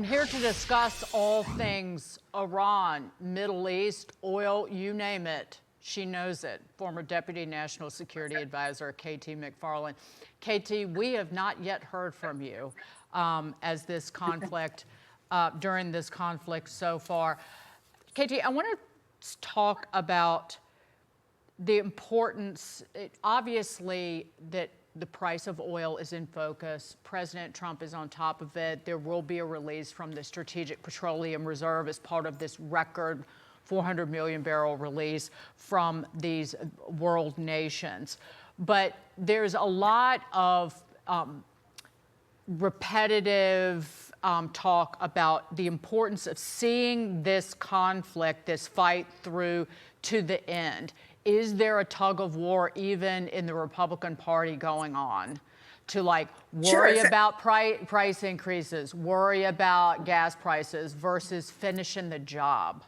And here to discuss all things Iran, Middle East, oil, you name it, she knows it. Former Deputy National Security Advisor, KT McFarland. KT, we have not yet heard from you as this conflict, during this conflict so far. KT, I want to talk about the importance, obviously, that the price of oil is in focus. President Trump is on top of it. There will be a release from the Strategic Petroleum Reserve as part of this record 400 million barrel release from these world nations. But there's a lot of repetitive talk about the importance of seeing this conflict, this fight through to the end. Is there a tug of war even in the Republican Party going on to worry about price increases, worry about gas prices versus finishing the job?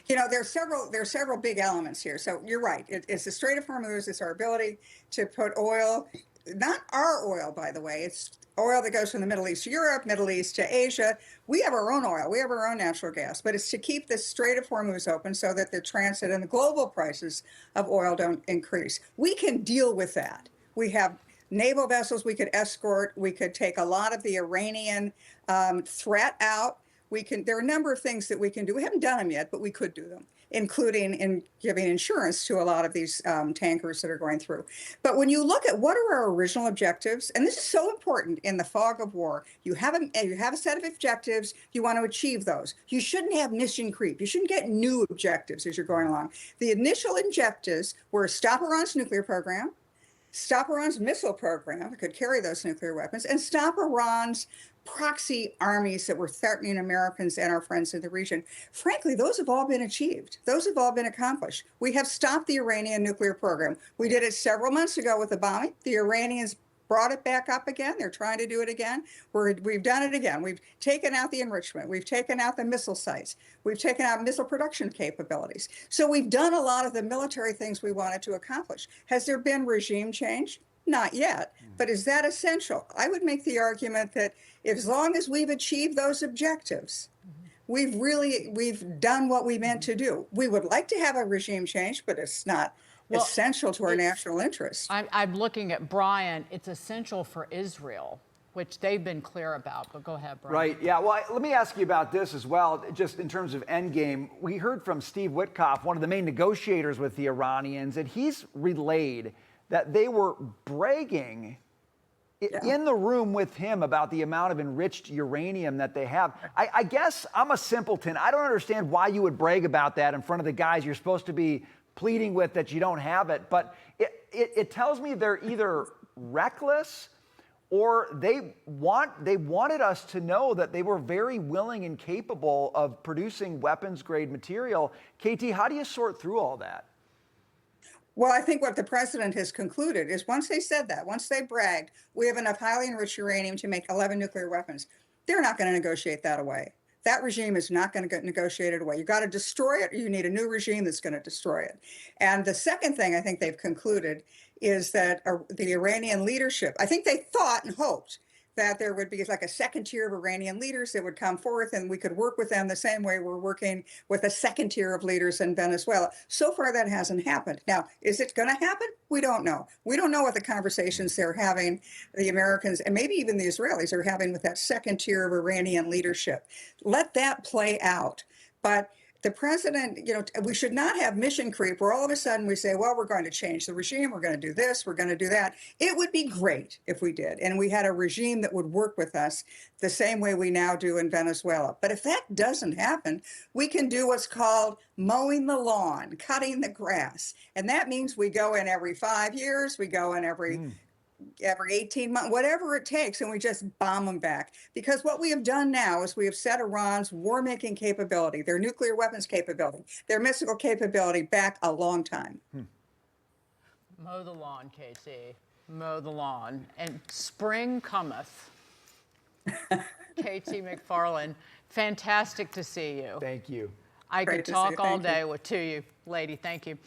You know, there's several big elements here. So you're right. It's the Strait of Hormuz. It's our ability to put oil, not our oil, by the way. It's oil that goes from the Middle East to Europe, Middle East to Asia. We have our own oil. We have our own natural gas. But it's to keep the Strait of Hormuz open so that the transit and the global prices of oil don't increase. We can deal with that. We have naval vessels we could escort. We could take a lot of the Iranian threat out. There are a number of things that we can do. We haven't done them yet, but we could do them, including in giving insurance to a lot of these tankers that are going through. But when you look at what are our original objectives, and this is so important in the fog of war, you have a set of objectives, you want to achieve those. You shouldn't have mission creep. You shouldn't get new objectives as you're going along. The initial objectives were stop Iran's nuclear program, stop Iran's missile program that could carry those nuclear weapons, and stop Iran's proxy armies that were threatening Americans and our friends in the region. Frankly, those have all been achieved. Those have all been accomplished. We have stopped the Iranian nuclear program. We did it several months ago with the bombing. The Iranians brought it back up again. They're trying to do it again. We've done it again. We've taken out the enrichment. We've taken out the missile sites. We've taken out missile production capabilities. So we've done a lot of the military things we wanted to accomplish. Has there been regime change? Not yet. But is that essential? I would make the argument that as long as we've achieved those objectives, we've done what we meant to do. We would like to have a regime change, but it's not essential to our national interests. I'm looking at Brian. It's essential for Israel, which they've been clear about. But go ahead, Brian. Right. Yeah. Well, let me ask you about this as well, just in terms of endgame. We heard from Steve Witkoff, one of the main negotiators with the Iranians, and he's relayed that they were bragging in the room with him about the amount of enriched uranium that they have. I guess I'm a simpleton. I don't understand why you would brag about that in front of the guys you're supposed to be pleading with that you don't have it. But it tells me they're either reckless or they wanted us to know that they were very willing and capable of producing weapons-grade material. KT, how do you sort through all that? Well, I think what the president has concluded is once they said that, once they bragged, we have enough highly enriched uranium to make 11 nuclear weapons, they're not going to negotiate that away. That regime is not going to get negotiated away. You got to destroy it. You need a new regime that's going to destroy it. And the second thing I think they've concluded is that the Iranian leadership, I think they thought and hoped that there would be like a second tier of Iranian leaders that would come forth and we could work with them the same way we're working with a second tier of leaders in Venezuela. So far, that hasn't happened. Now, is it going to happen? We don't know. We don't know what the conversations they're having, the Americans, and maybe even the Israelis are having with that second tier of Iranian leadership. Let that play out. But the president, we should not have mission creep where all of a sudden we say, well, we're going to change the regime. We're going to do this. We're going to do that. It would be great if we did. And we had a regime that would work with us the same way we now do in Venezuela. But if that doesn't happen, we can do what's called mowing the lawn, cutting the grass. And that means we go in every 5 years. We go in every 18 months, whatever it takes, and we just bomb them back. Because what we have done now is we have set Iran's war-making capability, their nuclear weapons capability, their missile capability back a long time. Mow the lawn, KT. Mow the lawn. And spring cometh. KT McFarland, fantastic to see you. Thank you. I could talk all day to you, lady. Thank you.